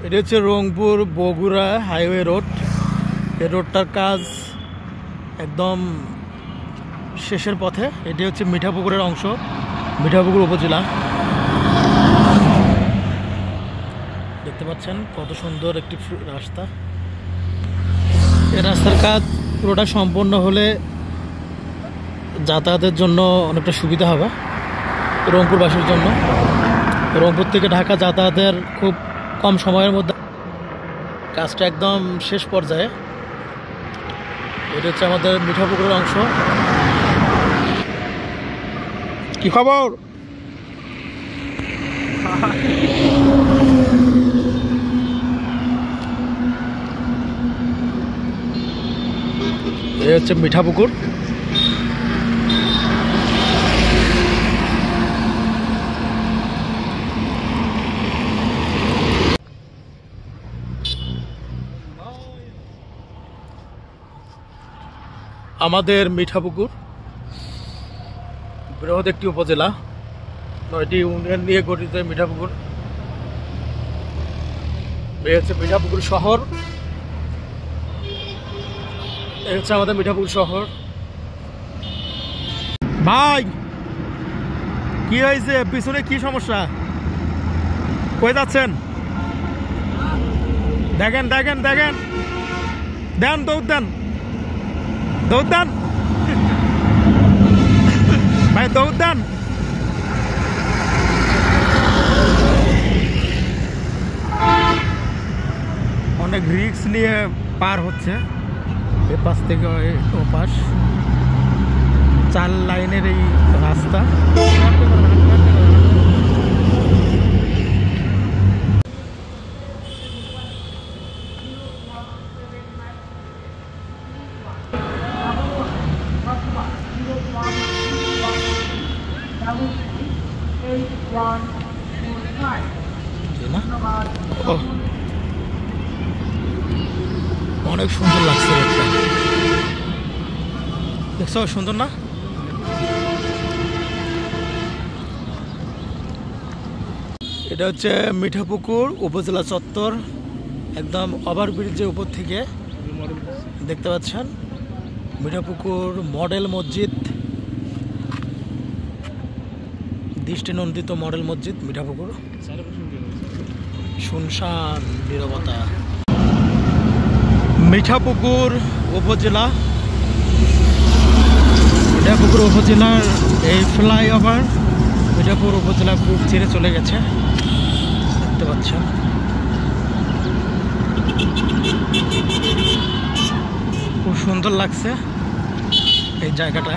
এটা হচ্ছে Rangpur Bogura highway road. এই রোডটার কাজ একদম শেষের পথে। এটি হচ্ছে মিঠাপুকুরের অংশ, মিঠাপুকুর উপজেলা। দেখতে পাচ্ছেন কত সুন্দর একটি রাস্তা। এই রাস্তার কাজ পুরোটা সম্পন্ন হলে যাতায়াতের জন্য অনেকটা সুবিধা হবে রংপুরবাসীর জন্য। রংপুর থেকে ঢাকা যাতায়াতের খুব কম সময়ের মধ্যে কাজটা একদম শেষ পর্যায়ে। এটা হচ্ছে আমাদের মিঠাপুকুরের অংশ। কি খবর? এই হচ্ছে মিঠাপুকুর। আমাদের মিঠাপুকুর বৃহৎ একটি উপজেলা, 9টি ইউনিয়ন নিয়ে গঠিত মিঠাপুকুর। এই হচ্ছে মিঠাপুকুর শহর। এই হচ্ছে আমাদের মিঠাপুকুর শহর। ভাই কি হয়েছে? পিছনে কি সমস্যা? কই যাচ্ছেন? দেখেন দেখেন দেখেন, দেন দৌড় দেন, দৌড় দেন ভাই, দৌড় দেন। অনেক রিস্ক নিয়ে পার হচ্ছে এ পাশ থেকে ও পাশ। 4 লাইনের এই রাস্তা। অনেক সুন্দর লাগছে, দেখছো? সুন্দর না? এটা হচ্ছে মিঠাপুকুর উপজেলা চত্বর, একদম ওভারব্রিজের উপর থেকে দেখতে পাচ্ছেন মিঠাপুকুর মডেল মসজিদ, দৃষ্টিনন্দিত মডেল মসজিদ মিঠাপুকুর। শুনশান নীরবতা। মিঠাপুকুর উপজেলা, মিঠাপুকুর উপজেলার এই ফ্লাইওভার মিঠাপুকুর উপজেলা গ্রুপ ছেড়ে চলে গেছে, দেখতে পাচ্ছেন। খুব সুন্দর লাগছে এই জায়গাটা।